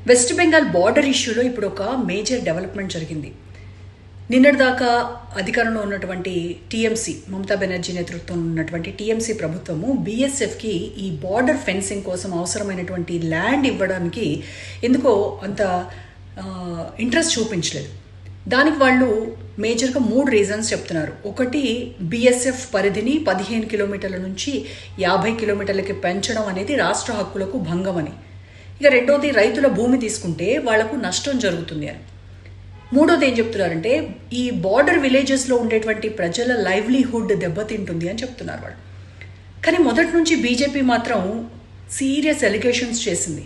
West Bengal border ఇష్యూలో ఇప్పుడు ఒక మేజర్ డెవలప్మెంట్ జరిగింది. నిన్నటిదాకా అధికారంలో ఉన్నటువంటి టీఎంసీ, మమతా బెనర్జీ నేతృత్వం ఉన్నటువంటి టీఎంసీ ప్రభుత్వము బీఎస్ఎఫ్కి ఈ బార్డర్ ఫెన్సింగ్ కోసం అవసరమైనటువంటి ల్యాండ్ ఇవ్వడానికి ఎందుకో అంత ఇంట్రెస్ట్ చూపించలేదు. దానికి వాళ్ళు మేజర్గా 3 రీజన్స్ చెప్తున్నారు. ఒకటి, బీఎస్ఎఫ్ పరిధిని 15 కిలోమీటర్ల నుంచి 50 కిలోమీటర్లకి పెంచడం అనేది రాష్ట్ర హక్కులకు భంగం అని. ఇక రెండోది, రైతుల భూమి తీసుకుంటే వాళ్లకు నష్టం జరుగుతుంది అని. మూడోది ఏం చెప్తున్నారంటే ఈ బార్డర్ విలేజెస్లో ఉండేటువంటి ప్రజల లైవ్లీహుడ్ దెబ్బతింటుంది అని చెప్తున్నారు వాళ్ళు. కానీ మొదటి నుంచి బీజేపీ మాత్రం సీరియస్ ఎలిగేషన్స్ చేసింది.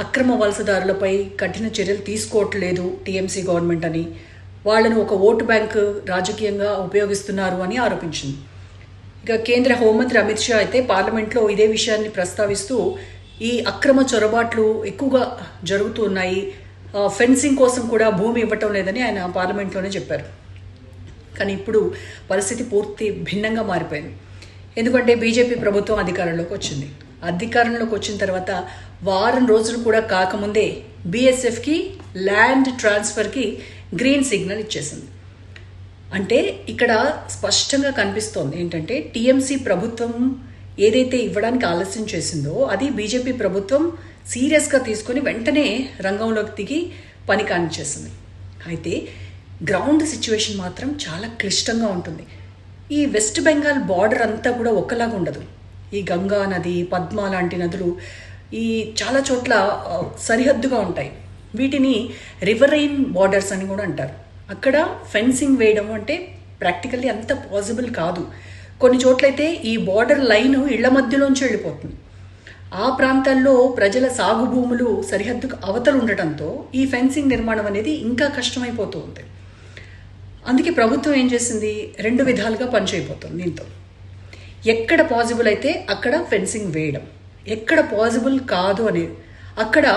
అక్రమ వలసదారులపై కఠిన చర్యలు తీసుకోవట్లేదు టీఎంసీ గవర్నమెంట్ అని, వాళ్ళను ఒక ఓటు బ్యాంకు రాజకీయంగా ఉపయోగిస్తున్నారు అని ఆరోపించింది. ఇక కేంద్ర హోంమంత్రి అమిత్ షా అయితే పార్లమెంట్లో ఇదే విషయాన్ని ప్రస్తావిస్తూ ఈ అక్రమ చొరబాట్లు ఎక్కువగా జరుగుతూ ఉన్నాయి, ఫెన్సింగ్ కోసం కూడా భూమి ఇవ్వటం లేదని ఆయన పార్లమెంట్లోనే చెప్పారు. కానీ ఇప్పుడు పరిస్థితి పూర్తి భిన్నంగా మారిపోయింది. ఎందుకంటే బీజేపీ ప్రభుత్వం అధికారంలోకి వచ్చింది. అధికారంలోకి వచ్చిన తర్వాత వారం రోజులు కూడా కాకముందే బీఎస్ఎఫ్కి ల్యాండ్ ట్రాన్స్ఫర్కి గ్రీన్ సిగ్నల్ ఇచ్చేసింది. అంటే ఇక్కడ స్పష్టంగా కనిపిస్తోంది ఏంటంటే టీఎంసీ ప్రభుత్వం ఏదైతే ఇవ్వడానికి ఆలస్యం చేసిందో అది బీజేపీ ప్రభుత్వం సీరియస్గా తీసుకొని వెంటనే రంగంలోకి దిగి పని కానిచ్చేసింది. అయితే గ్రౌండ్ సిచ్యువేషన్ మాత్రం చాలా క్లిష్టంగా ఉంటుంది. ఈ వెస్ట్ బెంగాల్ బార్డర్ అంతా కూడా ఒకలాగా ఉండదు. ఈ గంగా నది, పద్మ లాంటి నదులు ఈ చాలా చోట్ల సరిహద్దుగా ఉంటాయి. వీటిని రివరైన్ బార్డర్స్ అని కూడా అంటారు. అక్కడ ఫెన్సింగ్ వేయడం అంటే ప్రాక్టికల్లీ అంత పాసిబుల్ కాదు. కొన్ని చోట్లయితే ఈ బార్డర్ లైన్ ఇళ్ల మధ్యలోంచి వెళ్ళిపోతుంది. ఆ ప్రాంతాల్లో ప్రజల సాగు భూములు సరిహద్దుకు అవతలు ఉండటంతో ఈ ఫెన్సింగ్ నిర్మాణం అనేది ఇంకా కష్టమైపోతూ ఉంది. అందుకే ప్రభుత్వం ఏం చేసింది, 2 విధాలుగా పనిచేయబోతుంది. దీంతో ఎక్కడ పాసిబుల్ అయితే అక్కడ ఫెన్సింగ్ వేయడం, ఎక్కడ పాసిబుల్ కాదు అనేది అక్కడ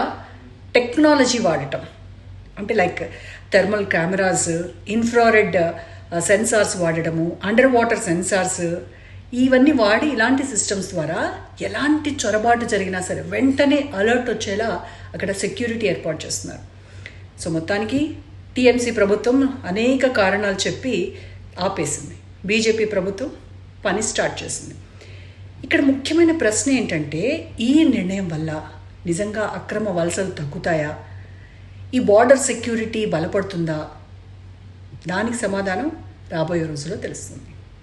టెక్నాలజీ వాడటం. అంటే like thermal cameras, infrared sensors వాడటము, అండర్ వాటర్ సెన్సార్స్, ఇవన్నీ వాడి ఇలాంటి సిస్టమ్స్ ద్వారా ఎలాంటి చొరబాటు జరిగినా సరే వెంటనే అలర్ట్ వచ్చేలా అక్కడ సెక్యూరిటీ ఏర్పాటు చేస్తున్నారు. సో మొత్తానికి టీఎంసీ ప్రభుత్వం అనేక కారణాలు చెప్పి ఆపేసింది. బీజేపీ ప్రభుత్వం పని స్టార్ట్ చేసింది. ఇక్కడ ముఖ్యమైన ప్రశ్న ఏంటంటే ఈ నిర్ణయం వల్ల నిజంగా అక్రమ వలసలు తగ్గుతాయా, ఈ బార్డర్ సెక్యూరిటీ బలపడుతుందా? దానికి సమాధానం రాబోయే రోజుల్లో తెలుస్తుంది.